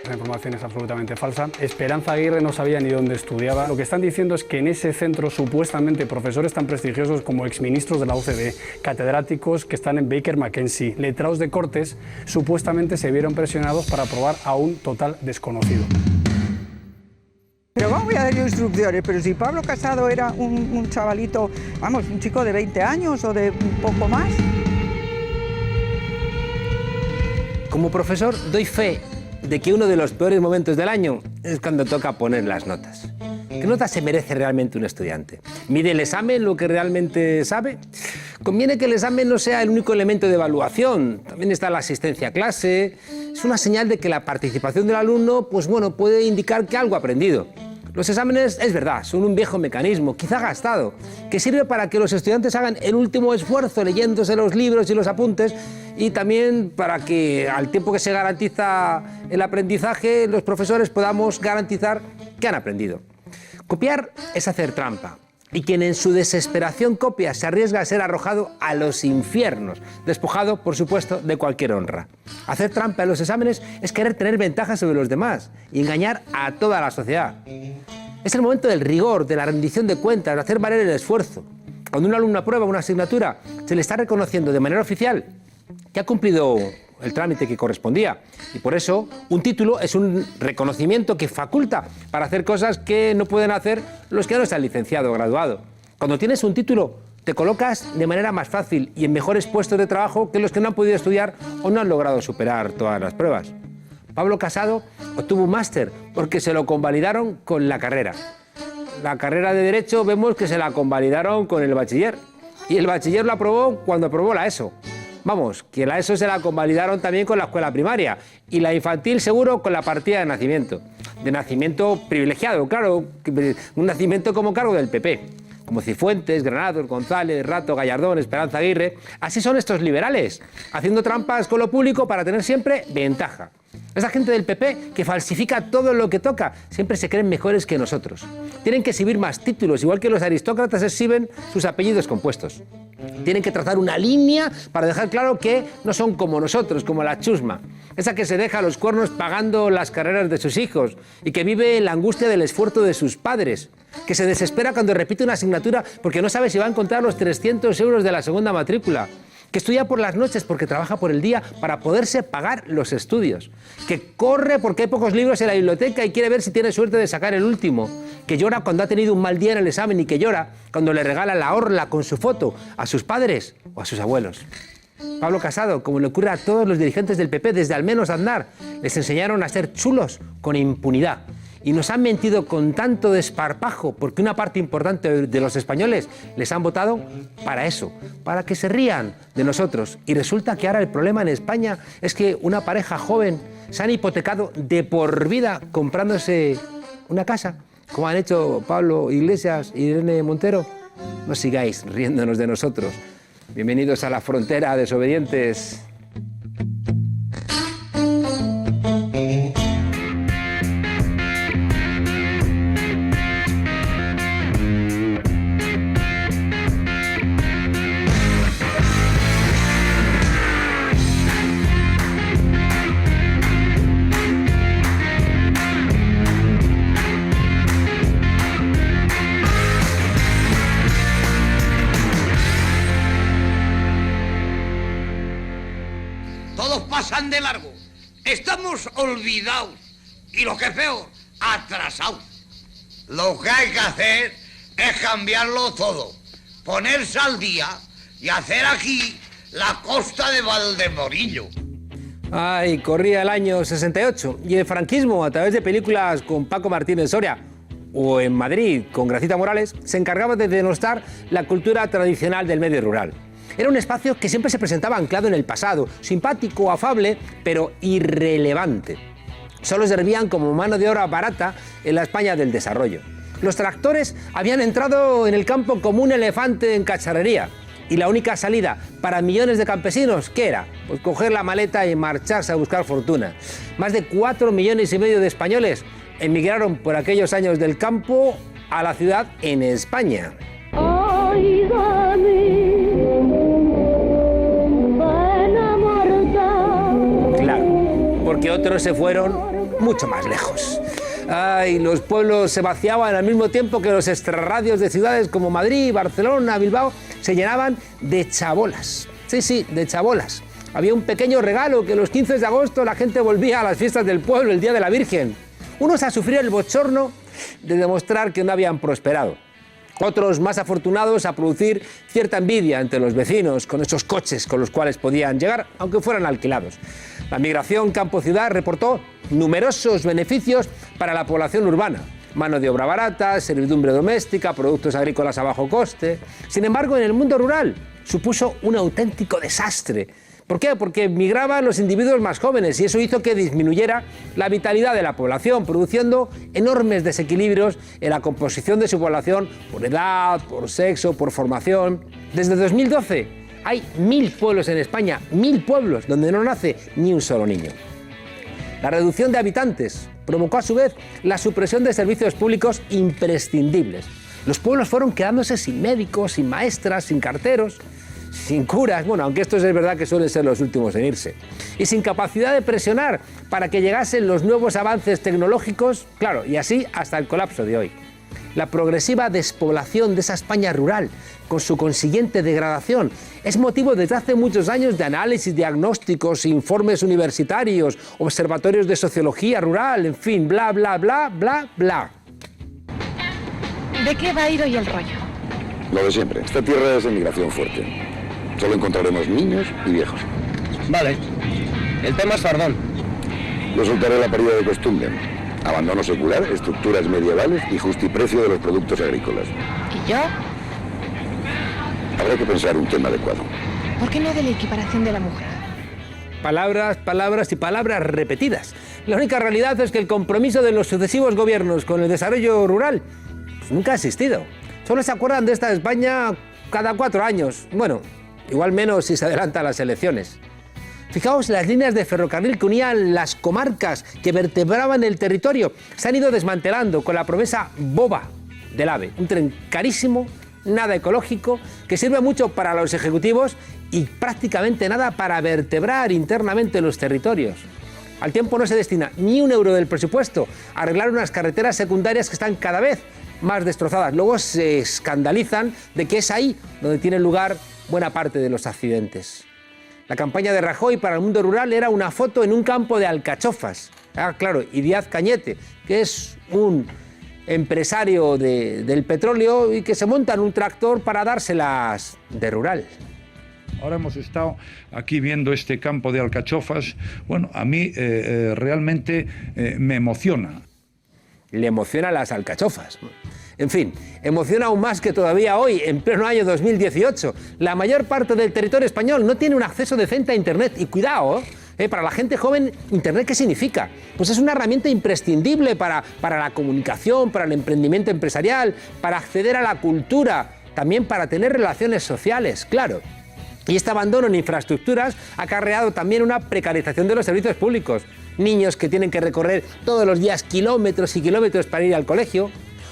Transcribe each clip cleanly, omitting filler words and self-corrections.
La información es absolutamente falsa. Esperanza Aguirre no sabía ni dónde estudiaba. Lo que están diciendo es que en ese centro, supuestamente, profesores tan prestigiosos como exministros de la OCDE, catedráticos que están en Baker McKenzie, letrados de Cortes, supuestamente se vieron presionados para aprobar a un total desconocido. Pero ¿cómo voy a dar yo instrucciones? Pero si Pablo Casado era un chavalito, vamos, un chico de 20 años o de un poco más. Como profesor, doy fe de que uno de los peores momentos del año es cuando toca poner las notas. ¿Qué nota se merece realmente un estudiante? ¿Mide el examen lo que realmente sabe? Conviene que el examen no sea el único elemento de evaluación. También está la asistencia a clase. Es una señal de que la participación del alumno, pues bueno, puede indicar que algo ha aprendido. Los exámenes, es verdad, son un viejo mecanismo, quizá gastado, que sirve para que los estudiantes hagan el último esfuerzo leyéndose los libros y los apuntes, y también para que al tiempo que se garantiza el aprendizaje, los profesores podamos garantizar que han aprendido. Copiar es hacer trampa, y quien en su desesperación copia se arriesga a ser arrojado a los infiernos, despojado, por supuesto, de cualquier honra. Hacer trampa en los exámenes es querer tener ventaja sobre los demás y engañar a toda la sociedad. Es el momento del rigor, de la rendición de cuentas, de hacer valer el esfuerzo. Cuando un alumno aprueba una asignatura, se le está reconociendo de manera oficial que ha cumplido el trámite que correspondía. Y por eso, un título es un reconocimiento que faculta para hacer cosas que no pueden hacer los que no se han licenciado o graduado. Cuando tienes un título, te colocas de manera más fácil y en mejores puestos de trabajo que los que no han podido estudiar o no han logrado superar todas las pruebas. Pablo Casado obtuvo un máster porque se lo convalidaron con la carrera. La carrera de Derecho vemos que se la convalidaron con el bachiller. Y el bachiller lo aprobó cuando aprobó la ESO. Vamos, que la ESO se la convalidaron también con la escuela primaria y la infantil seguro con la partida de nacimiento. De nacimiento privilegiado, claro, un nacimiento como cargo del PP. Como Cifuentes, Granados, González, Rato, Gallardón, Esperanza Aguirre. Así son estos liberales, haciendo trampas con lo público para tener siempre ventaja. Esa gente del PP que falsifica todo lo que toca, siempre se creen mejores que nosotros. Tienen que exhibir más títulos, igual que los aristócratas exhiben sus apellidos compuestos. Tienen que trazar una línea para dejar claro que no son como nosotros, como la chusma. Esa que se deja los cuernos pagando las carreras de sus hijos y que vive la angustia del esfuerzo de sus padres. Que se desespera cuando repite una asignatura porque no sabe si va a encontrar los 300 euros de la segunda matrícula. Que estudia por las noches porque trabaja por el día para poderse pagar los estudios. Que corre porque hay pocos libros en la biblioteca y quiere ver si tiene suerte de sacar el último. Que llora cuando ha tenido un mal día en el examen y que llora cuando le regala la orla con su foto a sus padres o a sus abuelos. Pablo Casado, como le ocurre a todos los dirigentes del PP desde al menos Aznar, les enseñaron a ser chulos con impunidad. Y nos han mentido con tanto desparpajo porque una parte importante de los españoles les han votado para eso, para que se rían de nosotros. Y resulta que ahora el problema en España es que una pareja joven se han hipotecado de por vida comprándose una casa, como han hecho Pablo Iglesias y Irene Montero. No sigáis riéndonos de nosotros. Bienvenidos a la frontera, desobedientes. Pasan de largo, estamos olvidados y lo que es peor, atrasados. Lo que hay que hacer es cambiarlo todo, ponerse al día y hacer aquí la costa de Valdemorillo. Ay, corría el año 68 y el franquismo, a través de películas con Paco Martínez Soria o en Madrid con Gracita Morales, se encargaba de denostar la cultura tradicional del medio rural. Era un espacio que siempre se presentaba anclado en el pasado, simpático, afable, pero irrelevante. Solo servían como mano de obra barata en la España del desarrollo. Los tractores habían entrado en el campo como un elefante en cacharrería. Y la única salida para millones de campesinos, ¿qué era? Pues coger la maleta y marcharse a buscar fortuna. Más de 4,5 millones de españoles emigraron por aquellos años del campo a la ciudad en España. Claro, porque otros se fueron mucho más lejos. Ay, los pueblos se vaciaban al mismo tiempo que los extrarradios de ciudades como Madrid, Barcelona, Bilbao se llenaban de chabolas. Sí, de chabolas. Había un pequeño regalo que los 15 de agosto la gente volvía a las fiestas del pueblo, el Día de la Virgen. Unos a sufrir el bochorno de demostrar que no habían prosperado. Otros más afortunados a producir cierta envidia entre los vecinos con esos coches con los cuales podían llegar, aunque fueran alquilados. La migración campo-ciudad reportó numerosos beneficios para la población urbana. Mano de obra barata, servidumbre doméstica, productos agrícolas a bajo coste. Sin embargo, en el mundo rural supuso un auténtico desastre. ¿Por qué? Porque migraban los individuos más jóvenes y eso hizo que disminuyera la vitalidad de la población, produciendo enormes desequilibrios en la composición de su población por edad, por sexo, por formación. Desde 2012 hay 1000 pueblos en España, 1000 pueblos donde no nace ni un solo niño. La reducción de habitantes provocó a su vez la supresión de servicios públicos imprescindibles. Los pueblos fueron quedándose sin médicos, sin maestras, sin carteros, sin curas, bueno, aunque estos es verdad que suelen ser los últimos en irse, y sin capacidad de presionar para que llegasen los nuevos avances tecnológicos, claro, y así hasta el colapso de hoy. La progresiva despoblación de esa España rural, con su consiguiente degradación, es motivo desde hace muchos años de análisis, diagnósticos, informes universitarios, observatorios de sociología rural, en fin, bla, bla, bla, bla, bla. ¿De qué va a ir hoy el rollo? Lo de siempre. Esta tierra es de migración fuerte. Solo encontraremos niños y viejos. Vale. El tema es fardón. Yo soltaré la parida de costumbre. Abandono secular, estructuras medievales y justiprecio de los productos agrícolas. ¿Y yo? Habrá que pensar un tema adecuado. ¿Por qué no de la equiparación de la mujer? Palabras, palabras y palabras repetidas. La única realidad es que el compromiso de los sucesivos gobiernos con el desarrollo rural pues nunca ha existido. Solo se acuerdan de esta España cada 4 años. Bueno, igual menos si se adelantan las elecciones. Fijaos, las líneas de ferrocarril que unían las comarcas que vertebraban el territorio se han ido desmantelando con la promesa boba del AVE. Un tren carísimo, nada ecológico, que sirve mucho para los ejecutivos y prácticamente nada para vertebrar internamente los territorios. Al tiempo no se destina ni un euro del presupuesto a arreglar unas carreteras secundarias que están cada vez más destrozadas. Luego se escandalizan de que es ahí donde tiene lugar buena parte de los accidentes. La campaña de Rajoy para el mundo rural era una foto en un campo de alcachofas. Claro, y Díaz Cañete, que es un empresario del petróleo y que se monta en un tractor para dárselas de rural. Ahora hemos estado aquí viendo este campo de alcachofas. Bueno, a mí realmente me emociona. Le emocionan las alcachofas. En fin, emociona aún más que todavía hoy, en pleno año 2018. La mayor parte del territorio español no tiene un acceso decente a Internet. Y cuidado, para la gente joven, ¿Internet qué significa? Pues es una herramienta imprescindible para la comunicación, para el emprendimiento empresarial, para acceder a la cultura, también para tener relaciones sociales, claro. Y este abandono en infraestructuras ha acarreado también una precarización de los servicios públicos. Niños que tienen que recorrer todos los días kilómetros y kilómetros para ir al colegio.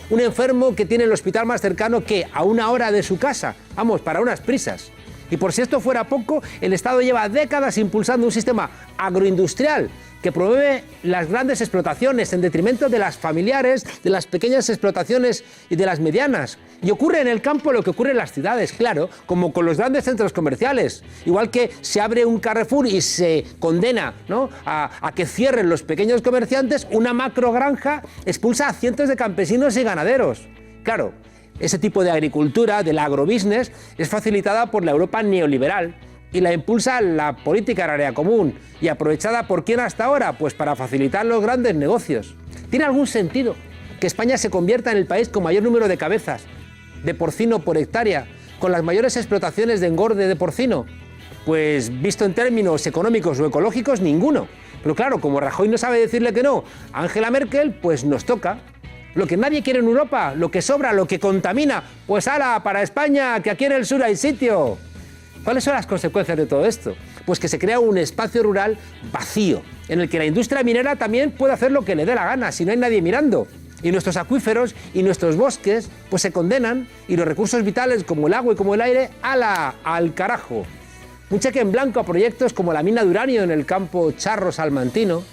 Un enfermo que tiene el hospital más cercano que a 1 hora de su casa. Vamos, para unas prisas. Y por si esto fuera poco, el Estado lleva décadas impulsando un sistema agroindustrial que promueve las grandes explotaciones en detrimento de las familiares, de las pequeñas explotaciones y de las medianas. Y ocurre en el campo lo que ocurre en las ciudades, claro, como con los grandes centros comerciales. Igual que se abre un Carrefour y se condena, ¿no?, a que cierren los pequeños comerciantes, una macrogranja expulsa a cientos de campesinos y ganaderos. Claro, ese tipo de agricultura, del agrobusiness, es facilitada por la Europa neoliberal y la impulsa la política agraria común. ¿Y aprovechada por quién hasta ahora? Pues para facilitar los grandes negocios. ¿Tiene algún sentido que España se convierta en el país con mayor número de cabezas de porcino por hectárea, con las mayores explotaciones de engorde de porcino? Pues visto en términos económicos o ecológicos, ninguno. Pero claro, como Rajoy no sabe decirle que no a Angela Merkel, pues nos toca. Lo que nadie quiere en Europa, lo que sobra, lo que contamina, pues ¡hala, para España, que aquí en el sur hay sitio! ¿Cuáles son las consecuencias de todo esto? Pues que se crea un espacio rural vacío, en el que la industria minera también puede hacer lo que le dé la gana, si no hay nadie mirando. Y nuestros acuíferos y nuestros bosques pues se condenan, y los recursos vitales como el agua y como el aire, ¡hala, al carajo! Un cheque en blanco a proyectos como la mina de uranio en el campo Charro Salmantino,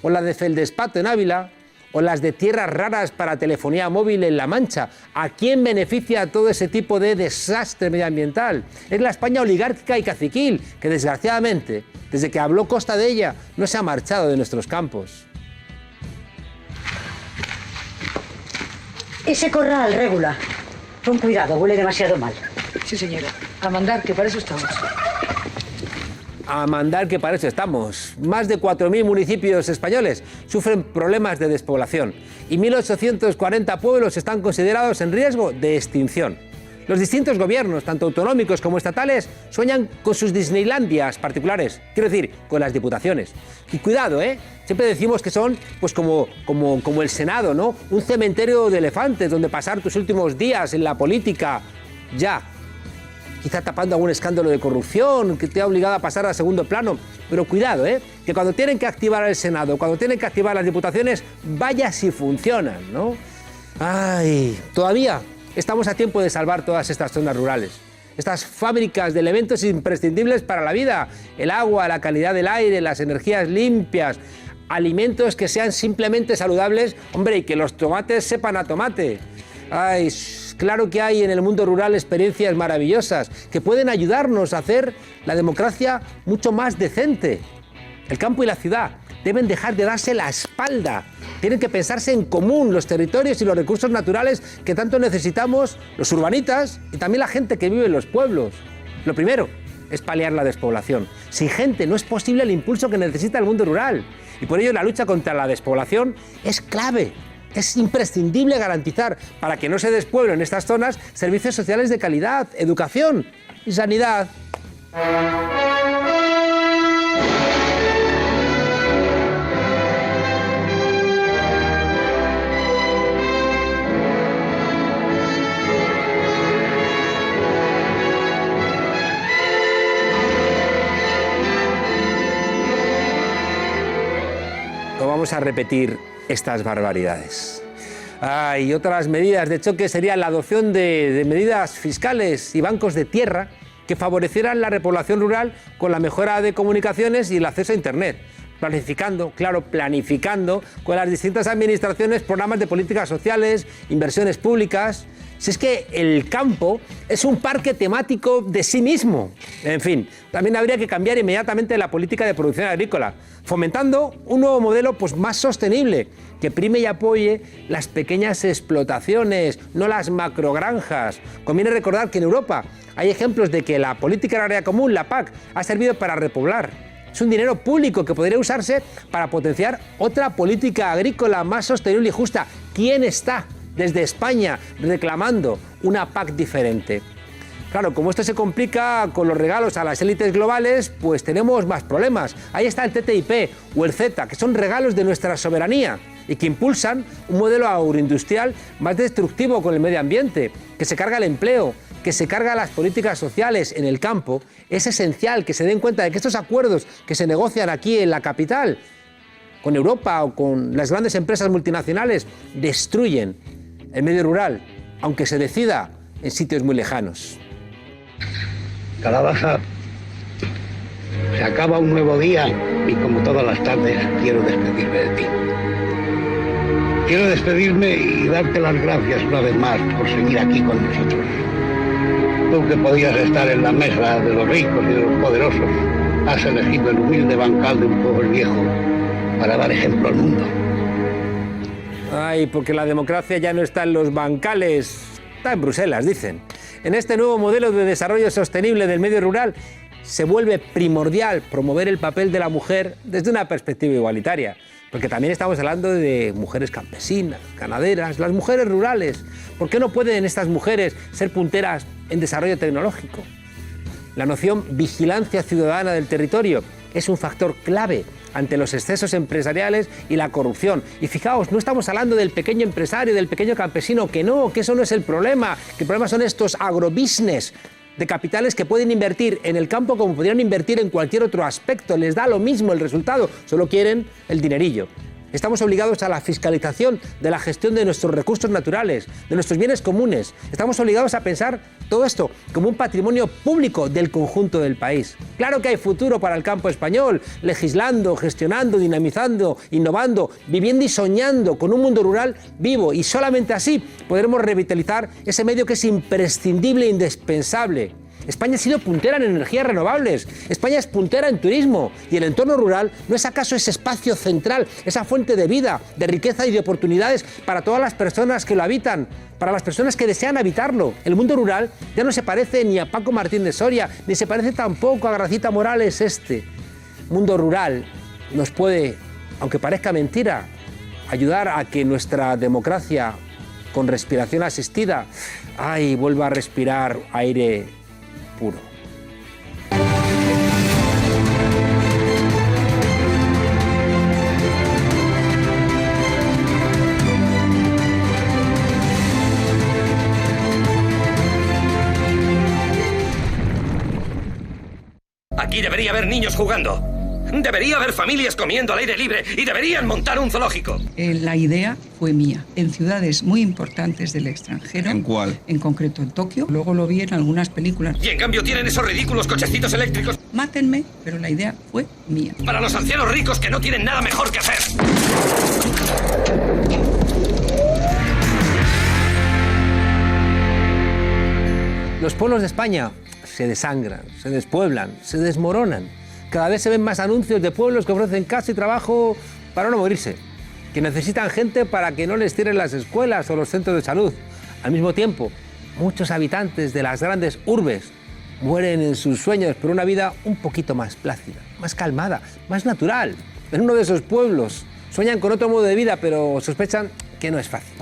o la de Feldespato en Ávila, o las de tierras raras para telefonía móvil en La Mancha. ¿A quién beneficia todo ese tipo de desastre medioambiental? Es la España oligárquica y caciquil, que desgraciadamente, desde que habló Costa de ella, no se ha marchado de nuestros campos. Ese corral, Régula. Con cuidado, huele demasiado mal. Sí, señora. A mandar, que para eso estamos. A mandar, que para eso estamos. Más de 4.000 municipios españoles sufren problemas de despoblación y 1.840 pueblos están considerados en riesgo de extinción. Los distintos gobiernos, tanto autonómicos como estatales, sueñan con sus Disneylandias particulares, quiero decir, con las diputaciones. Y cuidado, siempre decimos que son pues como el Senado, ¿no? Un cementerio de elefantes donde pasar tus últimos días en la política, ya. Quizá tapando algún escándalo de corrupción que te ha obligado a pasar a segundo plano. Pero cuidado, que cuando tienen que activar el Senado, cuando tienen que activar las diputaciones, vaya si funcionan, ¿no? Ay, todavía estamos a tiempo de salvar todas estas zonas rurales. Estas fábricas de elementos imprescindibles para la vida. El agua, la calidad del aire, las energías limpias, alimentos que sean simplemente saludables, hombre, y que los tomates sepan a tomate. Ay, claro que hay en el mundo rural experiencias maravillosas que pueden ayudarnos a hacer la democracia mucho más decente. El campo y la ciudad deben dejar de darse la espalda. Tienen que pensarse en común los territorios y los recursos naturales que tanto necesitamos los urbanitas y también la gente que vive en los pueblos. Lo primero es paliar la despoblación. Sin gente no es posible el impulso que necesita el mundo rural. Y por ello la lucha contra la despoblación es clave. Es imprescindible garantizar, para que no se despueblen en estas zonas, servicios sociales de calidad, educación y sanidad. No vamos a repetir estas barbaridades. Y otras medidas de choque serían la adopción de medidas fiscales y bancos de tierra que favorecieran la repoblación rural con la mejora de comunicaciones y el acceso a Internet. Planificando con las distintas administraciones programas de políticas sociales, inversiones públicas. Si es que el campo es un parque temático de sí mismo. En fin, también habría que cambiar inmediatamente la política de producción agrícola, fomentando un nuevo modelo pues, más sostenible, que prime y apoye las pequeñas explotaciones, no las macrogranjas. Conviene recordar que en Europa hay ejemplos de que la política agraria común, la PAC, ha servido para repoblar. Es un dinero público que podría usarse para potenciar otra política agrícola más sostenible y justa. ¿Quién está desde España reclamando una PAC diferente? Claro, como esto se complica con los regalos a las élites globales, pues tenemos más problemas. Ahí está el TTIP o el CETA, que son regalos de nuestra soberanía y que impulsan un modelo agroindustrial más destructivo con el medio ambiente, que se carga el empleo, que se carga las políticas sociales en el campo. Es esencial que se den cuenta de que estos acuerdos que se negocian aquí en la capital, con Europa o con las grandes empresas multinacionales, destruyen el medio rural, aunque se decida en sitios muy lejanos. Calabaza, se acaba un nuevo día y como todas las tardes quiero despedirme de ti. Quiero despedirme y darte las gracias una vez más por seguir aquí con nosotros. Tú que podías estar en la mesa de los ricos y de los poderosos, has elegido el humilde bancal de un pueblo viejo para dar ejemplo al mundo. Ay, porque la democracia ya no está en los bancales, está en Bruselas, dicen. En este nuevo modelo de desarrollo sostenible del medio rural se vuelve primordial promover el papel de la mujer desde una perspectiva igualitaria, porque también estamos hablando de mujeres campesinas, ganaderas, las mujeres rurales. ¿Por qué no pueden estas mujeres ser punteras en desarrollo tecnológico? La noción vigilancia ciudadana del territorio es un factor clave ante los excesos empresariales y la corrupción. Y fijaos, no estamos hablando del pequeño empresario, del pequeño campesino, que eso no es el problema, que el problema son estos agrobusiness de capitales que pueden invertir en el campo como podrían invertir en cualquier otro aspecto, les da lo mismo el resultado, solo quieren el dinerillo. Estamos obligados a la fiscalización de la gestión de nuestros recursos naturales, de nuestros bienes comunes. Estamos obligados a pensar todo esto como un patrimonio público del conjunto del país. Claro que hay futuro para el campo español, legislando, gestionando, dinamizando, innovando, viviendo y soñando con un mundo rural vivo, y solamente así podremos revitalizar ese medio que es imprescindible e indispensable. España ha sido puntera en energías renovables, España es puntera en turismo, y el entorno rural no es acaso ese espacio central, esa fuente de vida, de riqueza y de oportunidades para todas las personas que lo habitan, para las personas que desean habitarlo. El mundo rural ya no se parece ni a Paco Martín de Soria, ni se parece tampoco a Gracita Morales. Este mundo rural nos puede, aunque parezca mentira, ayudar a que nuestra democracia con respiración asistida, vuelva a respirar aire puro. Aquí debería haber niños jugando. Debería haber familias comiendo al aire libre y deberían montar un zoológico. La idea fue mía, en ciudades muy importantes del extranjero. ¿En cuál? En concreto en Tokio. Luego lo vi en algunas películas. Y en cambio tienen esos ridículos cochecitos eléctricos. Mátenme, pero la idea fue mía. Para los ancianos ricos que no tienen nada mejor que hacer. Los pueblos de España se desangran, se despueblan, se desmoronan. Cada vez se ven más anuncios de pueblos que ofrecen casa y trabajo para no morirse, que necesitan gente para que no les cierren las escuelas o los centros de salud. Al mismo tiempo, muchos habitantes de las grandes urbes mueren en sus sueños por una vida un poquito más plácida, más calmada, más natural. En uno de esos pueblos sueñan con otro modo de vida, pero sospechan que no es fácil.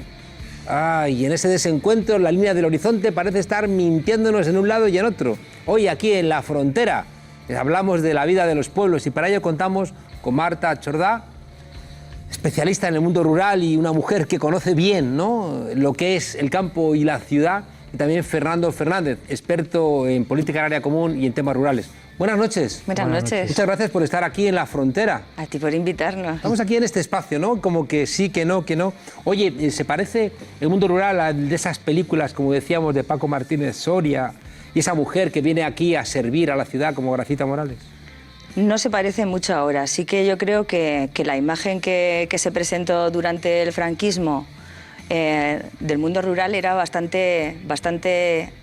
Y en ese desencuentro la línea del horizonte parece estar mintiéndonos en un lado y en otro. Hoy aquí en La Frontera hablamos de la vida de los pueblos y para ello contamos con Marta Chordà, especialista en el mundo rural y una mujer que conoce bien, ¿no?, lo que es el campo y la ciudad, y también Fernando Fernández, experto en política agraria común y en temas rurales. Buenas noches. Buenas noches. Muchas gracias por estar aquí en La Frontera. A ti por invitarnos. Estamos aquí en este espacio, ¿no? Como que sí, que no, que no. Oye, ¿se parece el mundo rural a de esas películas, como decíamos, de Paco Martínez Soria y esa mujer que viene aquí a servir a la ciudad como Gracita Morales? No se parece mucho ahora. Sí que yo creo que la imagen que se presentó durante el franquismo del mundo rural era bastante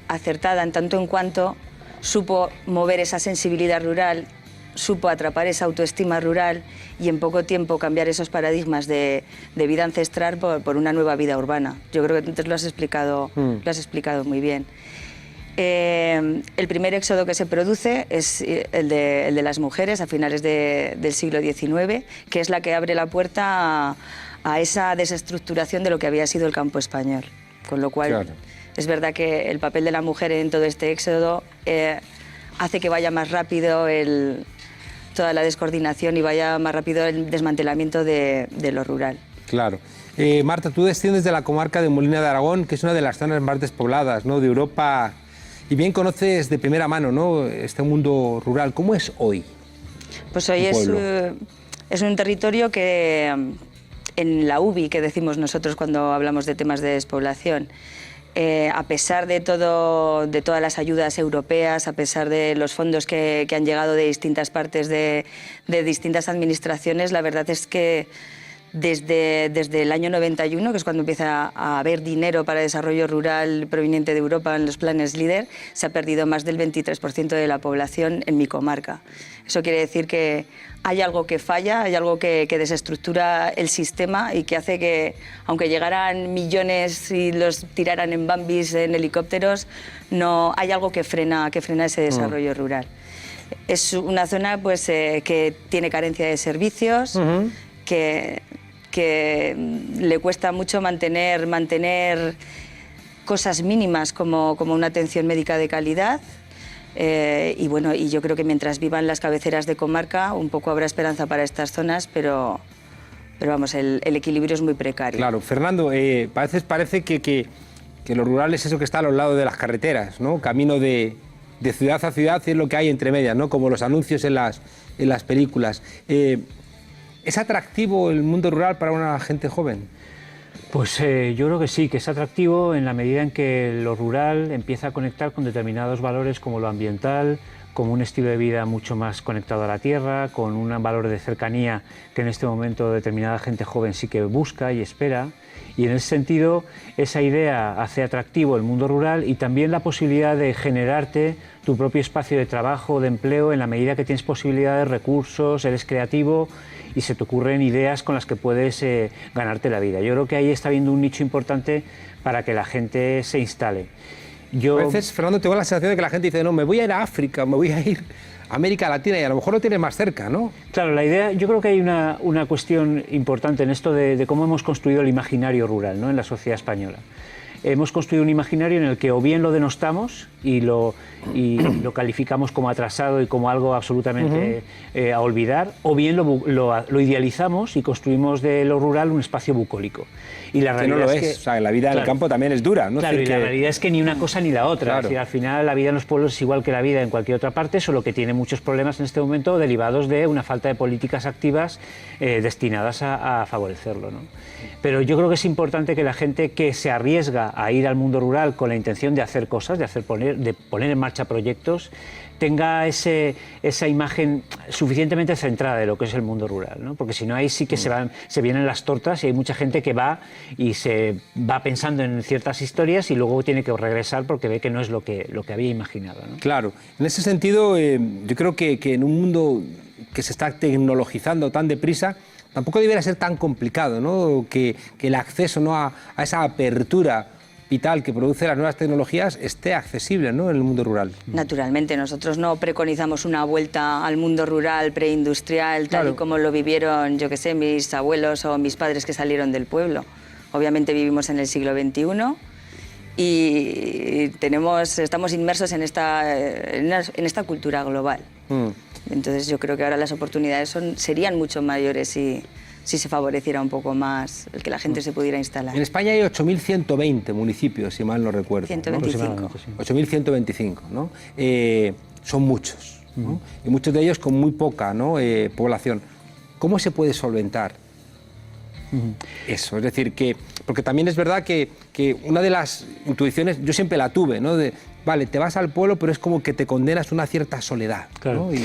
acertada, en tanto en cuanto supo mover esa sensibilidad rural, supo atrapar esa autoestima rural y en poco tiempo cambiar esos paradigmas de vida ancestral por una nueva vida urbana. Yo creo que antes lo has explicado muy bien. El primer éxodo que se produce es el de las mujeres a finales del siglo XIX, que es la que abre la puerta a esa desestructuración de lo que había sido el campo español. Con lo cual, claro, es verdad que el papel de la mujer en todo este éxodo hace que vaya más rápido toda la descoordinación y vaya más rápido el desmantelamiento de lo rural. Claro. Marta, tú desciendes de la comarca de Molina de Aragón, que es una de las zonas más despobladas, ¿no?, de Europa, y bien conoces de primera mano, ¿no?, este mundo rural. ¿Cómo es hoy? Pues hoy es un territorio que, en la UBI, que decimos nosotros cuando hablamos de temas de despoblación, a pesar de todas las ayudas europeas, a pesar de los fondos que han llegado de distintas partes de distintas administraciones, la verdad es que desde el año 91, que es cuando empieza a haber dinero para desarrollo rural proveniente de Europa en los planes LEADER, se ha perdido más del 23% de la población en mi comarca. Eso quiere decir que hay algo que falla, hay algo que desestructura el sistema y que hace que, aunque llegaran millones y los tiraran en bambis, en helicópteros, no hay algo que frena ese desarrollo rural. Es una zona pues, que tiene carencia de servicios, que le cuesta mucho mantener cosas mínimas como una atención médica de calidad. Y bueno, y yo creo que mientras vivan las cabeceras de comarca, un poco habrá esperanza para estas zonas, pero vamos, el equilibrio es muy precario. Claro, Fernando, parece que lo rural es eso que está a los lados de las carreteras, ¿no? Camino de ciudad a ciudad, y es lo que hay entre medias, ¿no?, como los anuncios en las películas. ¿Es atractivo el mundo rural para una gente joven? Pues yo creo que sí, que es atractivo en la medida en que lo rural empieza a conectar con determinados valores como lo ambiental, como un estilo de vida mucho más conectado a la tierra, con un valor de cercanía que en este momento determinada gente joven sí que busca y espera. Y en ese sentido, esa idea hace atractivo el mundo rural y también la posibilidad de generarte tu propio espacio de trabajo, de empleo, en la medida que tienes posibilidades, recursos, eres creativo y se te ocurren ideas con las que puedes ganarte la vida. Yo creo que ahí está habiendo un nicho importante para que la gente se instale. A veces, Fernando, tengo la sensación de que la gente dice, no, me voy a ir a África, me voy a ir a América Latina, y a lo mejor lo tienes más cerca, ¿no? Claro, la idea, yo creo que hay una cuestión importante en esto de cómo hemos construido el imaginario rural, ¿no?, en la sociedad española. Hemos construido un imaginario en el que o bien lo denostamos y lo calificamos como atrasado y como algo absolutamente a olvidar, o bien lo idealizamos y construimos de lo rural un espacio bucólico. Y la realidad no lo es que, o sea, la vida en el campo también es dura, ¿no? Claro, y la realidad es que ni una cosa ni la otra. Claro. Es decir, al final la vida en los pueblos es igual que la vida en cualquier otra parte, solo que tiene muchos problemas en este momento derivados de una falta de políticas activas destinadas a favorecerlo, ¿no? Pero yo creo que es importante que la gente que se arriesga a ir al mundo rural con la intención de hacer cosas, de poner en marcha proyectos, tenga esa imagen suficientemente centrada de lo que es el mundo rural, ¿no? Porque si no, ahí sí que se vienen las tortas y hay mucha gente que va y se va pensando en ciertas historias y luego tiene que regresar porque ve que no es lo que había imaginado, ¿no? Claro, en ese sentido yo creo que en un mundo que se está tecnologizando tan deprisa, tampoco debería ser tan complicado, ¿no? Que el acceso, ¿no?, a esa apertura vital que produce las nuevas tecnologías esté accesible, ¿no?, en el mundo rural. Naturalmente, nosotros no preconizamos una vuelta al mundo rural preindustrial tal y como lo vivieron, yo que sé, mis abuelos o mis padres que salieron del pueblo. Obviamente vivimos en el siglo XXI y estamos inmersos en esta cultura global. Entonces yo creo que ahora las oportunidades serían mucho mayores si se favoreciera un poco más el que la gente se pudiera instalar. En España hay 8.120 municipios, si mal no recuerdo. 125. ¿no? 8.125, ¿no? Son muchos, ¿no? Y muchos de ellos con muy poca, ¿no?, población. ¿Cómo se puede solventar eso? Es decir, porque también es verdad que una de las intuiciones, yo siempre la tuve, ¿no?, vale, te vas al pueblo, pero es como que te condenas a una cierta soledad. Claro. ¿no?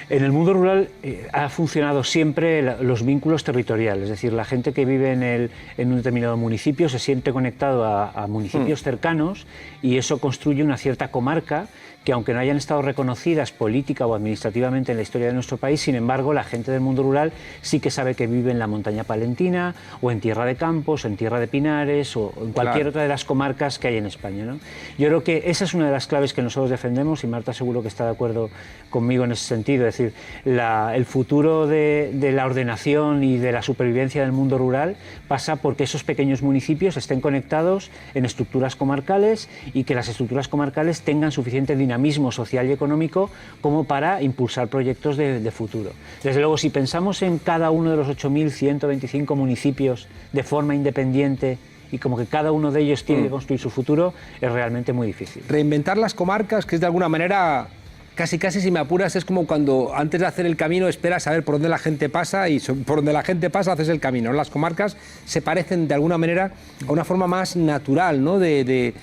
En el mundo rural ha funcionado siempre los vínculos territoriales, es decir, la gente que vive en un determinado municipio se siente conectado a municipios cercanos y eso construye una cierta comarca que, aunque no hayan estado reconocidas política o administrativamente en la historia de nuestro país, sin embargo, la gente del mundo rural sí que sabe que vive en la montaña palentina o en Tierra de Campos, o en Tierra de Pinares o en cualquier otra de las comarcas que hay en España, ¿no? Yo creo que esa es una de las claves que nosotros defendemos y Marta seguro que está de acuerdo conmigo en ese sentido. Es decir, el futuro de la ordenación y de la supervivencia del mundo rural pasa porque esos pequeños municipios estén conectados en estructuras comarcales y que las estructuras comarcales tengan suficiente dinamismo social y económico como para impulsar proyectos de futuro. Desde luego, si pensamos en cada uno de los 8.125 municipios de forma independiente y como que cada uno de ellos tiene que construir su futuro, es realmente muy difícil. Reinventar las comarcas, que es de alguna manera, casi si me apuras, es como cuando antes de hacer el camino esperas a ver por dónde la gente pasa y por donde la gente pasa haces el camino. Las comarcas se parecen de alguna manera a una forma más natural, ¿no?, de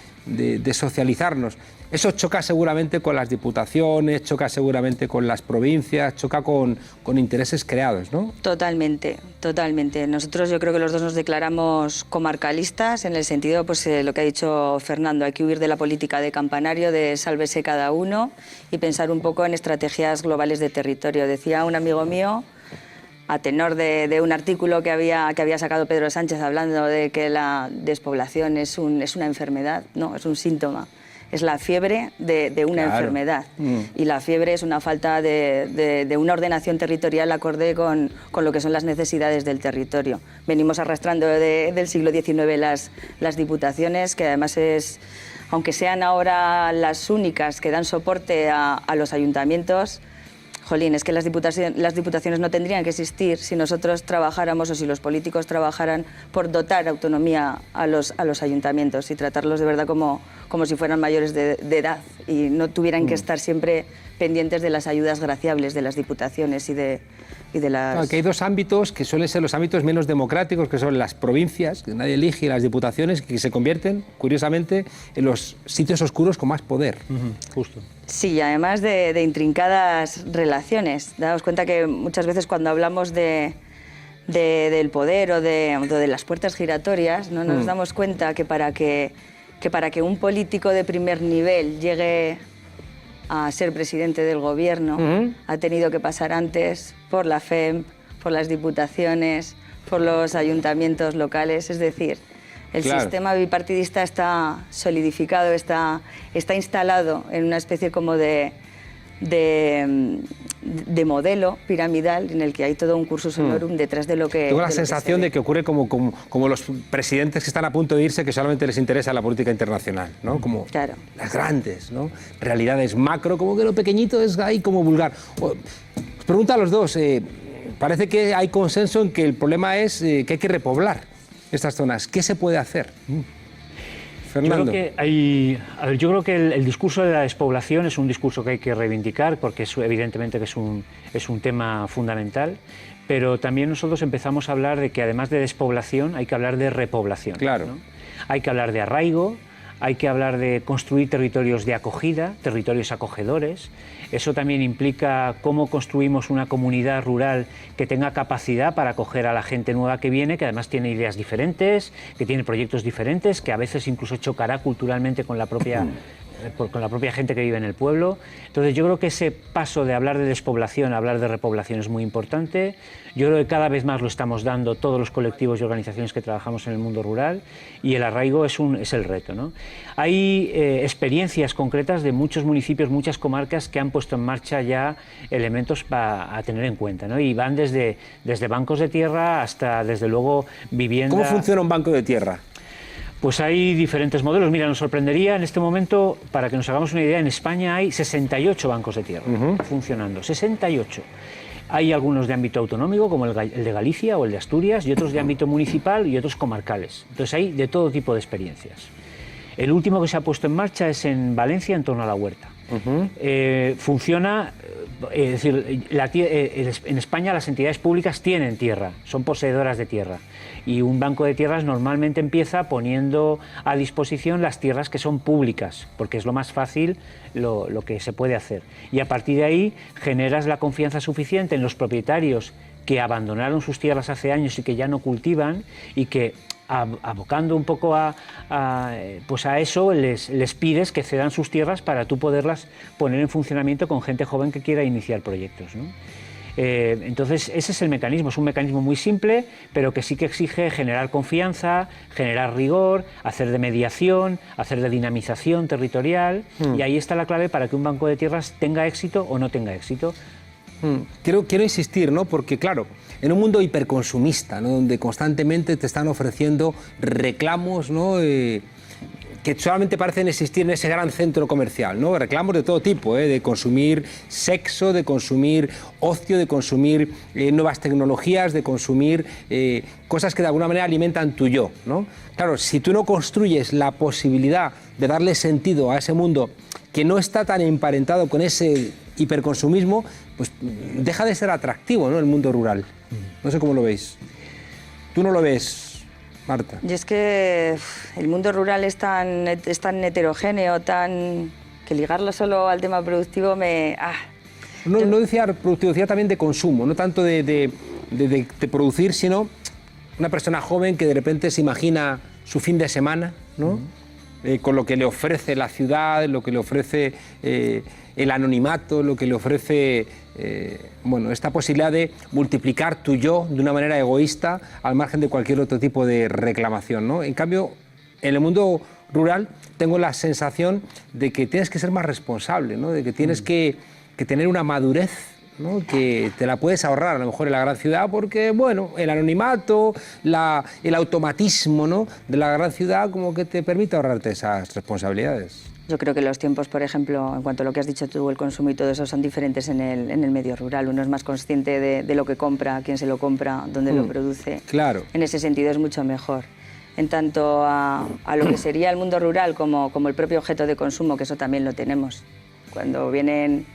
socializarnos. Eso choca seguramente con las diputaciones, choca seguramente con las provincias, choca con intereses creados, ¿no? Totalmente, totalmente. Nosotros yo creo que los dos nos declaramos comarcalistas en el sentido, pues lo que ha dicho Fernando, hay que huir de la política de campanario, de sálvese cada uno y pensar un poco en estrategias globales de territorio. Decía un amigo mío, a tenor de un artículo que había sacado Pedro Sánchez hablando de que la despoblación es una enfermedad, no, es un síntoma. Es la fiebre de una enfermedad. Y la fiebre es una falta de una ordenación territorial acorde con lo que son las necesidades del territorio. Venimos arrastrando del siglo XIX las diputaciones, que además aunque sean ahora las únicas que dan soporte a los ayuntamientos, jolín, es que las diputaciones no tendrían que existir si nosotros trabajáramos o si los políticos trabajaran por dotar autonomía a los ayuntamientos y tratarlos de verdad como si fueran mayores de edad y no tuvieran que estar siempre pendientes de las ayudas graciables de las diputaciones y de las... Claro, que hay dos ámbitos que suelen ser los ámbitos menos democráticos, que son las provincias, que nadie elige, y las diputaciones, que se convierten, curiosamente, en los sitios oscuros con más poder. Justo. Sí, y además de intrincadas relaciones. Daos cuenta que muchas veces cuando hablamos del poder o de las puertas giratorias, no nos damos cuenta que para que un político de primer nivel llegue a ser presidente del gobierno, ha tenido que pasar antes por la FEMP, por las diputaciones, por los ayuntamientos locales. Es decir, el sistema bipartidista está solidificado, está instalado en una especie como de modelo piramidal en el que hay todo un cursus honorum detrás de lo que... Tengo la sensación de que ocurre como los presidentes que están a punto de irse, que solamente les interesa la política internacional, ¿no? Como las grandes, ¿no? Realidades macro, como que lo pequeñito es ahí como vulgar. Os pregunto a los dos, parece que hay consenso en que el problema es que hay que repoblar estas zonas. ¿Qué se puede hacer? Fernando. Yo creo que el discurso de la despoblación es un discurso que hay que reivindicar porque evidentemente que es un tema fundamental, pero también nosotros empezamos a hablar de que además de despoblación hay que hablar de repoblación. Claro. ¿no? Hay que hablar de arraigo, hay que hablar de construir territorios de acogida, territorios acogedores. Eso también implica cómo construimos una comunidad rural que tenga capacidad para acoger a la gente nueva que viene, que además tiene ideas diferentes, que tiene proyectos diferentes, que a veces incluso chocará culturalmente con la propia gente que vive en el pueblo. Entonces yo creo que ese paso de hablar de despoblación a hablar de repoblación es muy importante. Yo creo que cada vez más lo estamos dando todos los colectivos y organizaciones que trabajamos en el mundo rural, y el arraigo es el reto, ¿no? Hay experiencias concretas de muchos municipios, muchas comarcas que han puesto en marcha ya elementos a tener en cuenta, ¿no? Y van desde bancos de tierra hasta, desde luego, vivienda... ¿Cómo funciona un banco de tierra? Pues hay diferentes modelos. Mira, nos sorprendería en este momento, para que nos hagamos una idea, en España hay 68 bancos de tierra funcionando, 68. Hay algunos de ámbito autonómico, como el de Galicia o el de Asturias, y otros de ámbito municipal y otros comarcales. Entonces hay de todo tipo de experiencias. El último que se ha puesto en marcha es en Valencia, en torno a la huerta. Funciona, es decir, en España las entidades públicas tienen tierra, son poseedoras de tierra. Y un banco de tierras normalmente empieza poniendo a disposición las tierras que son públicas, porque es lo más fácil, lo que se puede hacer. Y a partir de ahí generas la confianza suficiente en los propietarios que abandonaron sus tierras hace años y que ya no cultivan, y que abocando un poco a eso, les pides que cedan sus tierras para tú poderlas poner en funcionamiento con gente joven que quiera iniciar proyectos, ¿no? Entonces ese es el mecanismo, es un mecanismo muy simple, pero que sí que exige generar confianza, generar rigor, hacer de mediación, hacer de dinamización territorial, y ahí está la clave para que un banco de tierras tenga éxito o no tenga éxito. Quiero insistir, ¿no? Porque claro, en un mundo hiperconsumista, ¿no? Donde constantemente te están ofreciendo reclamos, ¿no? Que solamente parecen existir en ese gran centro comercial, ¿no? Reclamos de todo tipo, de consumir sexo, de consumir ocio, de consumir nuevas tecnologías, de consumir cosas que de alguna manera alimentan tu yo, ¿no? Claro, si tú no construyes la posibilidad de darle sentido a ese mundo que no está tan emparentado con ese hiperconsumismo, pues deja de ser atractivo, ¿no? El mundo rural. No sé cómo lo veis. ¿Tú no lo ves, Marta? Y es que el mundo rural es tan heterogéneo, que ligarlo solo al tema productivo me... No decía productivo, decía también de consumo, no tanto de producir, sino una persona joven que de repente se imagina su fin de semana, ¿no? Con lo que le ofrece la ciudad, lo que le ofrece el anonimato, lo que le ofrece esta posibilidad de multiplicar tu yo de una manera egoísta al margen de cualquier otro tipo de reclamación, ¿no? En cambio, en el mundo rural tengo la sensación de que tienes que ser más responsable, ¿no? De que tienes que tener una madurez, ¿no? Que te la puedes ahorrar a lo mejor en la gran ciudad porque, bueno, el anonimato, el automatismo, ¿no? De la gran ciudad como que te permite ahorrarte esas responsabilidades. Yo creo que los tiempos, por ejemplo, en cuanto a lo que has dicho tú, el consumo y todo eso, son diferentes en el medio rural. Uno es más consciente de lo que compra, quién se lo compra, dónde lo produce. Claro. En ese sentido es mucho mejor. En tanto a lo que sería el mundo rural como el propio objeto de consumo, que eso también lo tenemos. Cuando vienen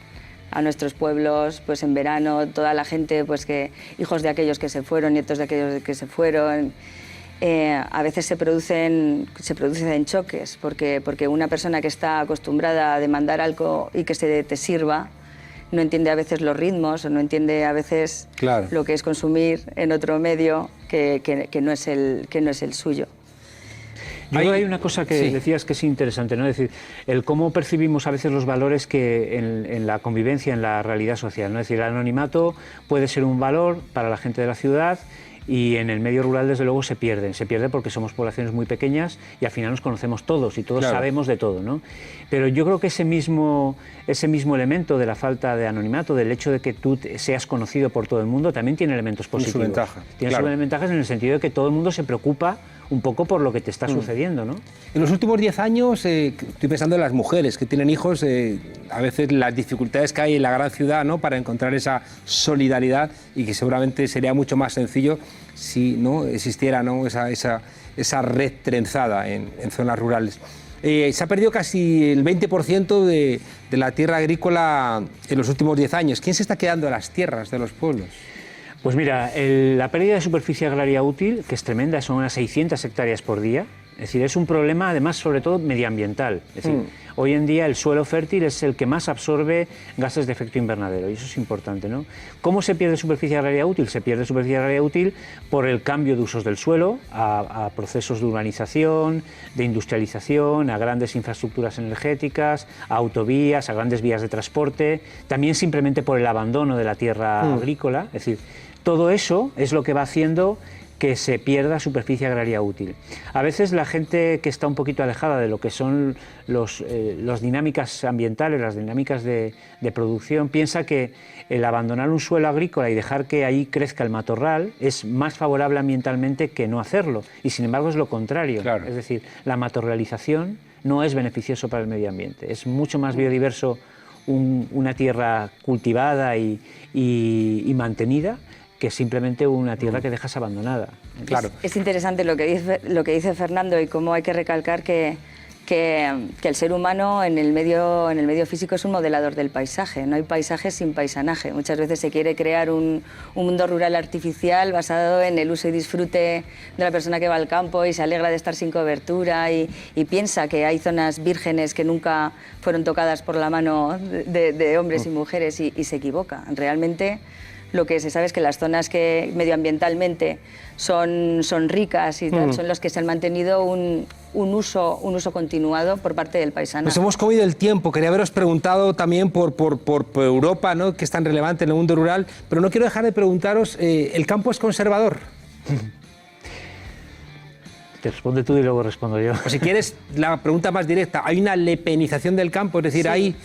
a nuestros pueblos, pues en verano, toda la gente, pues que hijos de aquellos que se fueron, nietos de aquellos que se fueron, a veces se producen choques, porque una persona que está acostumbrada a demandar algo y que se te sirva, no entiende a veces los ritmos, o no entiende a veces lo que es consumir en otro medio que no es el suyo. Yo creo que hay una cosa que decías que es interesante, ¿no? Es decir, el cómo percibimos a veces los valores que en la convivencia, en la realidad social, ¿no? Es decir, el anonimato puede ser un valor para la gente de la ciudad y en el medio rural, desde luego, se pierde porque somos poblaciones muy pequeñas y al final nos conocemos todos y todos sabemos de todo, ¿no? Pero yo creo que ese mismo elemento de la falta de anonimato, del hecho de que tú seas conocido por todo el mundo, también tiene elementos positivos. Tiene su ventaja. Tiene sus ventajas en el sentido de que todo el mundo se preocupa un poco por lo que te está sucediendo, ¿no? En los últimos 10 años, estoy pensando en las mujeres que tienen hijos, a veces las dificultades que hay en la gran ciudad, ¿no?, para encontrar esa solidaridad, y que seguramente sería mucho más sencillo si no existiera, ¿no?, esa red trenzada en zonas rurales. Se ha perdido casi el 20% de la tierra agrícola en los últimos 10 años. ¿Quién se está quedando de las tierras de los pueblos? Pues mira, la pérdida de superficie agraria útil, que es tremenda, son unas 600 hectáreas por día. Es decir, es un problema, además, sobre todo medioambiental. Es decir, hoy en día el suelo fértil es el que más absorbe gases de efecto invernadero, y eso es importante, ¿no? ¿Cómo se pierde superficie agraria útil? Se pierde superficie agraria útil por el cambio de usos del suelo, a procesos de urbanización, de industrialización, a grandes infraestructuras energéticas, a autovías, a grandes vías de transporte, también simplemente por el abandono de la tierra agrícola. Es decir, todo eso es lo que va haciendo que se pierda superficie agraria útil. A veces la gente que está un poquito alejada de lo que son las dinámicas ambientales, las dinámicas de producción, piensa que el abandonar un suelo agrícola y dejar que ahí crezca el matorral es más favorable ambientalmente que no hacerlo, y sin embargo es lo contrario. Claro. Es decir, la matorralización no es beneficioso para el medio ambiente, es mucho más biodiverso una tierra cultivada y mantenida que simplemente una tierra que dejas abandonada. Claro. Es interesante lo que dice Fernando, y cómo hay que recalcar que el ser humano en el medio físico es un modelador del paisaje. No hay paisaje sin paisanaje. Muchas veces se quiere crear un mundo rural artificial basado en el uso y disfrute de la persona que va al campo y se alegra de estar sin cobertura y piensa que hay zonas vírgenes que nunca fueron tocadas por la mano de hombres y mujeres, y se equivoca. Realmente lo que se sabe es que las zonas que medioambientalmente son ricas y tal, son los que se han mantenido un uso continuado por parte del paisano. Nos hemos comido el tiempo. Quería haberos preguntado también por Europa, ¿no?, que es tan relevante en el mundo rural, pero no quiero dejar de preguntaros, ¿el campo es conservador? Te responde tú y luego respondo yo. O si quieres, la pregunta más directa, ¿hay una lepenización del campo? Es decir, hay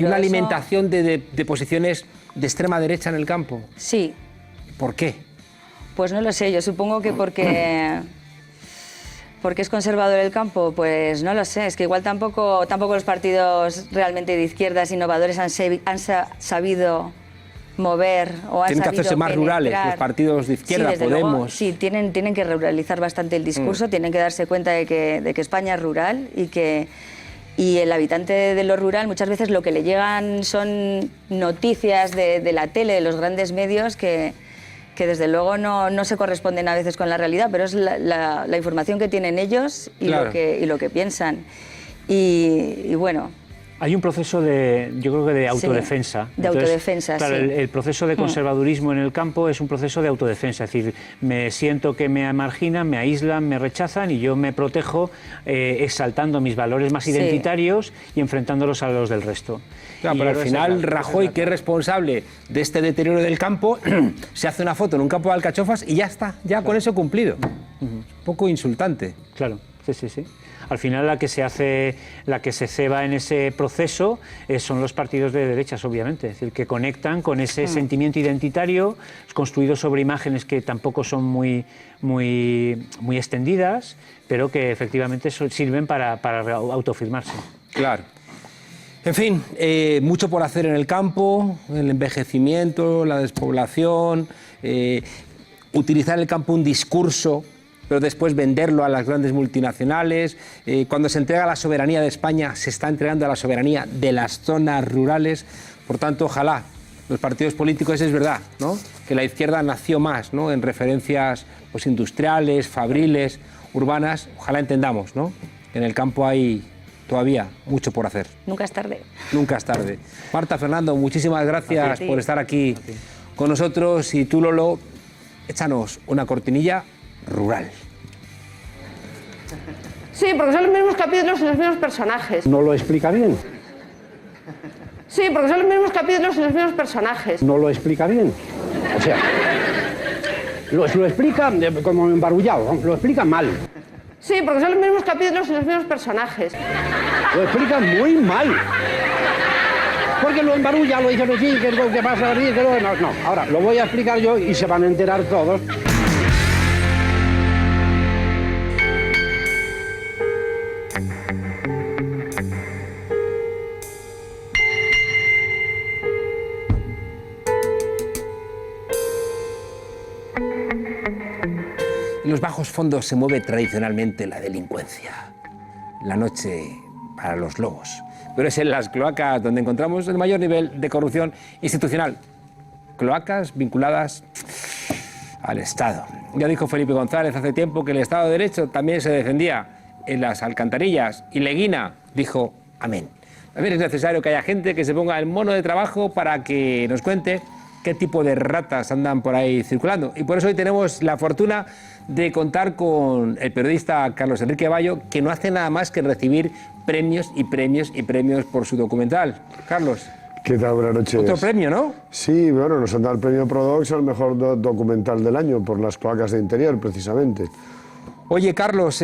una alimentación de posiciones de extrema derecha en el campo. Sí. ¿Por qué? Pues no lo sé, yo supongo que porque es conservador el campo, pues no lo sé, es que igual tampoco los partidos realmente de izquierdas innovadores han sabido mover o han tienen que hacerse más rurales los partidos de izquierda, Podemos. Luego, sí, tienen que ruralizar bastante el discurso, tienen que darse cuenta de que España es rural y el habitante de lo rural muchas veces lo que le llegan son noticias de la tele, de los grandes medios que desde luego no se corresponden a veces con la realidad, pero es la información que tienen ellos y, claro, lo que piensan. Y bueno... Hay un proceso yo creo que de autodefensa. Sí, de autodefensa, claro, sí. El proceso de conservadurismo en el campo es un proceso de autodefensa, es decir, me siento que me marginan, me aíslan, me rechazan y yo me protejo exaltando mis valores más identitarios y enfrentándolos a los del resto. Claro, pero al final Rajoy, que es responsable de este deterioro del campo, se hace una foto en un campo de alcachofas y ya está, ya con eso cumplido. Un poco insultante. Claro. Sí. Al final la que se ceba en ese proceso son los partidos de derechas, obviamente, es decir, que conectan con ese sentimiento identitario construido sobre imágenes que tampoco son muy extendidas, pero que efectivamente sirven para autoafirmarse. Claro. En fin, mucho por hacer en el campo, el envejecimiento, la despoblación, utilizar el campo un discurso, pero después venderlo a las grandes multinacionales. Cuando se entrega la soberanía de España, se está entregando a la soberanía de las zonas rurales. Por tanto, ojalá los partidos políticos, es verdad, ¿no?, que la izquierda nació más, ¿no?, en referencias pues, industriales, fabriles, urbanas. Ojalá entendamos, ¿no?, que en el campo hay todavía mucho por hacer. Nunca es tarde. Nunca es tarde. Marta, Fernando, muchísimas gracias por estar aquí con nosotros. Y tú, Lolo, échanos una cortinilla rural. Sí, porque son los mismos capítulos y los mismos personajes. ¿No lo explica bien? Sí, porque son los mismos capítulos y los mismos personajes. ¿No lo explica bien? O sea, lo explica como embarullado, lo explica mal. Sí, porque son los mismos capítulos y los mismos personajes. Lo explica muy mal. Porque lo embarulla, lo dice así, que es lo que pasa aquí, que no. Ahora, lo voy a explicar yo y se van a enterar todos. En los bajos fondos se mueve tradicionalmente la delincuencia. La noche para los lobos. Pero es en las cloacas donde encontramos el mayor nivel de corrupción institucional. Cloacas vinculadas al Estado. Ya dijo Felipe González hace tiempo que el Estado de Derecho también se defendía en las alcantarillas. Y Leguina dijo amén. También es necesario que haya gente que se ponga el mono de trabajo para que nos cuente qué tipo de ratas andan por ahí circulando. Y por eso hoy tenemos la fortuna de contar con el periodista Carlos Enrique Bayo, que no hace nada más que recibir premios y premios y premios por su documental. Carlos. ¿Qué tal? Buenas noches. Otro premio, ¿no? Sí, bueno, nos han dado el premio Prodox al mejor documental del año por las cloacas de interior, precisamente. Oye, Carlos,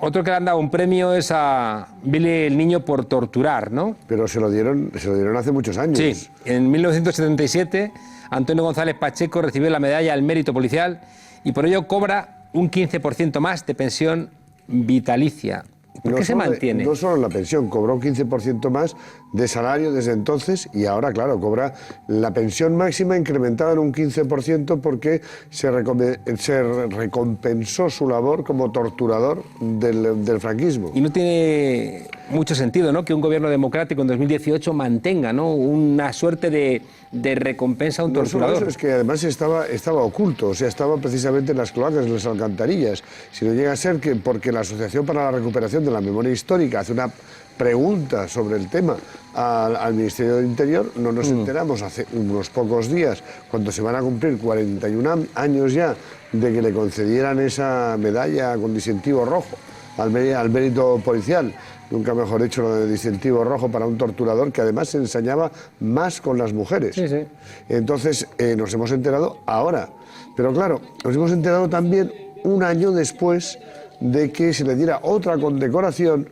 otro que le han dado un premio es a Billy el Niño por torturar, ¿no? Pero se lo dieron hace muchos años. Sí, en 1977 Antonio González Pacheco recibió la medalla al mérito policial y por ello cobra un 15% más de pensión vitalicia. ¿Por qué se mantiene? No solo la pensión, cobró un 15% más de salario desde entonces y ahora, claro, cobra la pensión máxima incrementada en un 15% porque se recompensó su labor como torturador del franquismo. Y no tiene mucho sentido, ¿no?, que un gobierno democrático en 2018 mantenga, ¿no?, una suerte de recompensa a un torturador. Eso es que además estaba oculto, o sea, estaba precisamente en las cloacas, en las alcantarillas. Si no llega a ser que porque la Asociación para la Recuperación de la Memoria Histórica hace una pregunta sobre el tema al Ministerio del Interior, no nos enteramos hace unos pocos días, cuando se van a cumplir 41 años ya de que le concedieran esa medalla con distintivo rojo al mérito policial. Nunca mejor dicho lo de distintivo rojo para un torturador que además se ensañaba más con las mujeres. Sí, sí. Entonces nos hemos enterado ahora. Pero claro, nos hemos enterado también un año después de que se le diera otra condecoración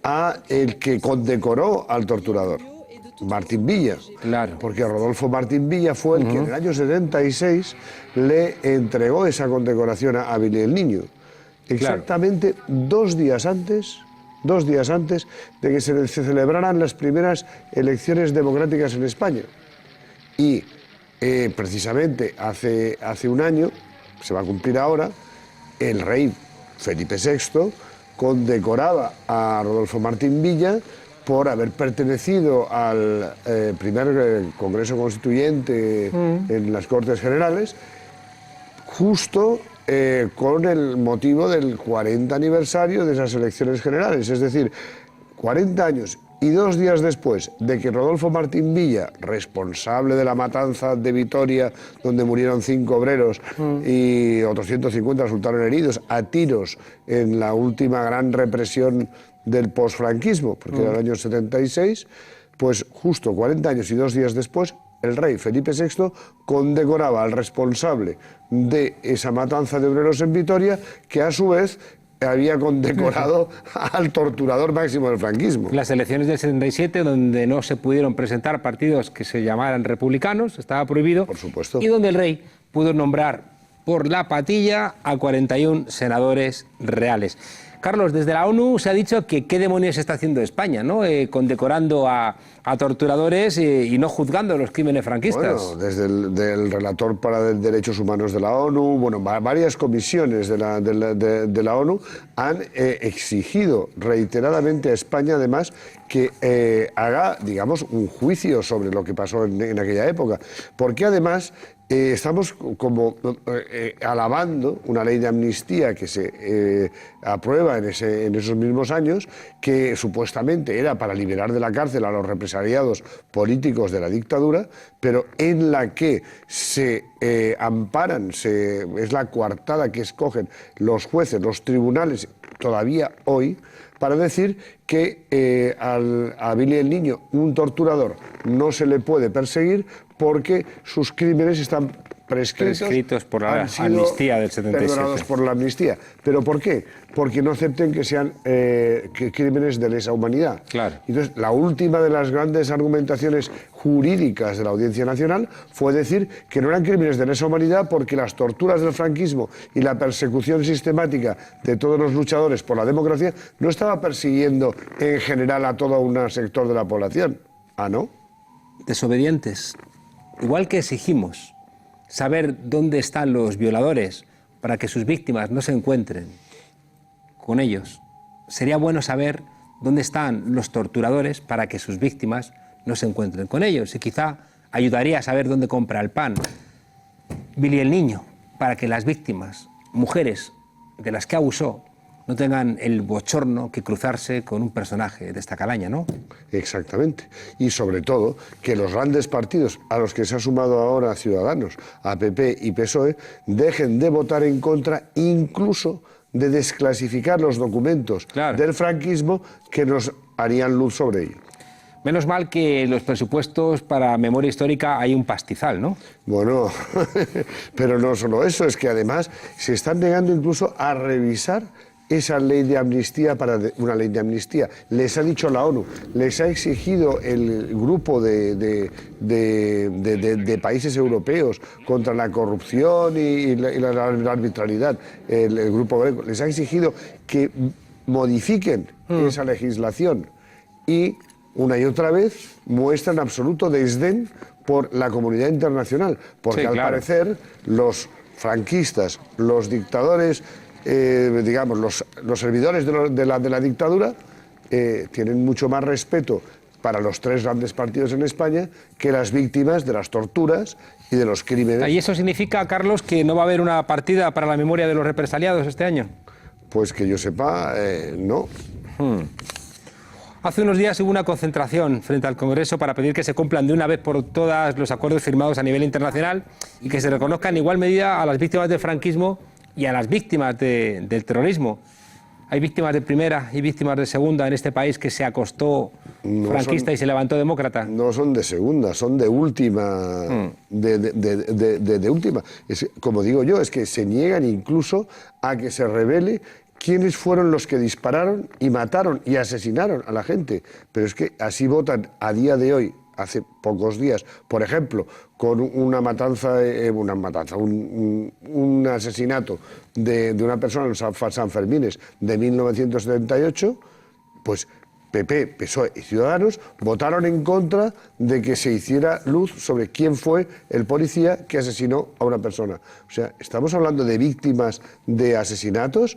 a el que condecoró al torturador, Martín Villa. Claro. Porque Rodolfo Martín Villa fue el que en el año 76 le entregó esa condecoración a Billy el Niño. Exactamente 2 días antes de que se celebraran las primeras elecciones democráticas en España. Y precisamente hace un año, se va a cumplir ahora, el rey Felipe VI condecoraba a Rodolfo Martín Villa por haber pertenecido al primer Congreso Constituyente en las Cortes Generales, justo con el motivo del 40 aniversario de esas elecciones generales. Es decir, 40 años y 2 días después de que Rodolfo Martín Villa, responsable de la matanza de Vitoria, donde murieron 5 obreros y otros 150 resultaron heridos a tiros en la última gran represión del posfranquismo, porque era el año 76, pues justo 40 años y 2 días después, el rey Felipe VI condecoraba al responsable de esa matanza de obreros en Vitoria, que a su vez había condecorado al torturador máximo del franquismo. Las elecciones del 77, donde no se pudieron presentar partidos que se llamaran republicanos, estaba prohibido. Por supuesto. Y donde el rey pudo nombrar por la patilla a 41 senadores reales. Carlos, desde la ONU se ha dicho que qué demonios está haciendo España, ¿no? Condecorando a torturadores y no juzgando los crímenes franquistas. Bueno, desde el relator para Derechos Humanos de la ONU, bueno, varias comisiones de la ONU han exigido reiteradamente a España, además, que haga, digamos, un juicio sobre lo que pasó en aquella época. Porque además estamos como alabando una ley de amnistía que se aprueba en esos mismos años, que supuestamente era para liberar de la cárcel a los represaliados políticos de la dictadura, pero en la que se amparan, es la coartada que escogen los jueces, los tribunales, todavía hoy, para decir que a Billy el Niño, un torturador, no se le puede perseguir porque sus crímenes están prescritos por la amnistía del 77. Perdonados por la amnistía. ¿Pero por qué? Porque no acepten que sean crímenes de lesa humanidad. Claro. Entonces, la última de las grandes argumentaciones jurídicas de la Audiencia Nacional fue decir que no eran crímenes de lesa humanidad porque las torturas del franquismo y la persecución sistemática de todos los luchadores por la democracia no estaba persiguiendo en general a todo un sector de la población. ¿Ah, no? Desobedientes. Igual que exigimos saber dónde están los violadores para que sus víctimas no se encuentren con ellos, sería bueno saber dónde están los torturadores para que sus víctimas no se encuentren con ellos. Y quizá ayudaría a saber dónde compra el pan Billy el Niño, para que las víctimas, mujeres de las que abusó, no tengan el bochorno que cruzarse con un personaje de esta calaña, ¿no? Exactamente. Y sobre todo, que los grandes partidos a los que se ha sumado ahora Ciudadanos, a PP y PSOE, dejen de votar en contra, incluso de desclasificar los documentos del franquismo que nos harían luz sobre ello. Menos mal que en los presupuestos para memoria histórica hay un pastizal, ¿no? Bueno, pero no solo eso, es que además se están negando incluso a revisar esa ley de amnistía una ley de amnistía. Les ha dicho la ONU, les ha exigido el grupo de países europeos contra la corrupción y la arbitrariedad, el grupo Greco, les ha exigido que modifiquen esa legislación y una y otra vez muestran absoluto desdén por la comunidad internacional, porque al parecer los franquistas, los dictadores, digamos, los servidores de la dictadura tienen mucho más respeto para los tres grandes partidos en España que las víctimas de las torturas y de los crímenes. ¿Y eso significa, Carlos, que no va a haber una partida para la memoria de los represaliados este año? Pues que yo sepa, no. Hace unos días hubo una concentración frente al Congreso para pedir que se cumplan de una vez por todas los acuerdos firmados a nivel internacional y que se reconozca en igual medida a las víctimas del franquismo y a las víctimas del terrorismo. Hay víctimas de primera y víctimas de segunda en este país que se acostó franquista y se levantó demócrata. No son de segunda, son de última. De última. Como digo yo, es que se niegan incluso a que se revele quiénes fueron los que dispararon y mataron y asesinaron a la gente. Pero es que así votan a día de hoy, hace pocos días, por ejemplo, con un asesinato de una persona en San Fermines de 1978, pues PP, PSOE y Ciudadanos votaron en contra de que se hiciera luz sobre quién fue el policía que asesinó a una persona. O sea, estamos hablando de víctimas de asesinatos,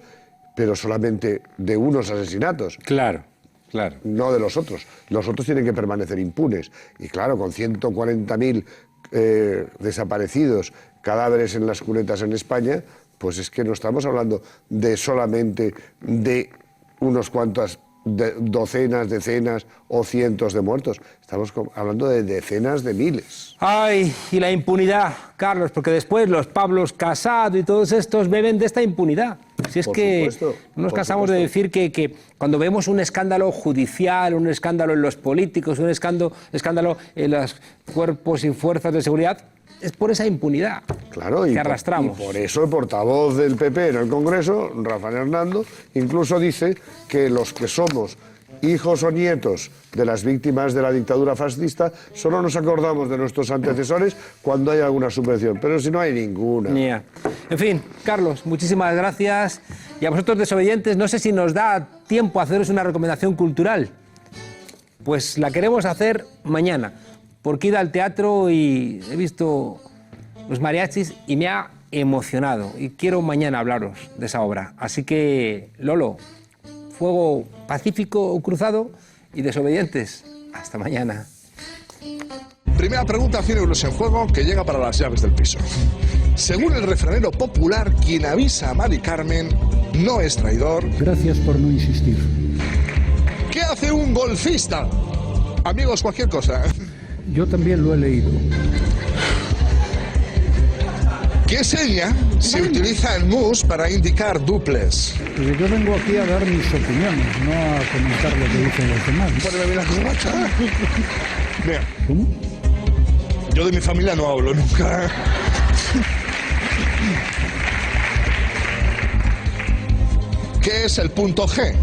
pero solamente de unos asesinatos. Claro. Claro. No de los otros. Los otros tienen que permanecer impunes. Y claro, con 140.000 desaparecidos, cadáveres en las cunetas en España, pues es que no estamos hablando de solamente de unos cuantos docenas, decenas o cientos de muertos. Estamos hablando de decenas de miles. Ay, y la impunidad, Carlos, porque después los Pablos Casado y todos estos beben de esta impunidad. Si es que no nos cansamos de decir que cuando vemos un escándalo judicial, un escándalo en los políticos, un escándalo en los cuerpos y fuerzas de seguridad, es por esa impunidad que arrastramos. Y por eso el portavoz del PP en el Congreso, Rafael Hernando, incluso dice que los que somos hijos o nietos de las víctimas de la dictadura fascista, solo nos acordamos de nuestros antecesores cuando hay alguna subvención, pero si no hay ninguna. Yeah. En fin, Carlos, muchísimas gracias. Y a vosotros, desobedientes, no sé si nos da tiempo a haceros una recomendación cultural. Pues la queremos hacer mañana, porque he ido al teatro y he visto los mariachis y me ha emocionado. Y quiero mañana hablaros de esa obra. Así que, Lolo, fuego pacífico cruzado y desobedientes. Hasta mañana. Primera pregunta, 100 euros en juego, que llega para las llaves del piso. Según el refranero popular, quien avisa a Mari Carmen no es traidor. Gracias por no insistir. ¿Qué hace un golfista? Amigos, cualquier cosa. Yo también lo he leído. ¿Qué seña se utiliza en mus para indicar duples? Porque yo vengo aquí a dar mis opiniones, no a comentar lo que dicen los demás. Poneme bien la corbata. Mira. ¿Cómo? Yo de mi familia no hablo nunca. ¿Qué es el punto G?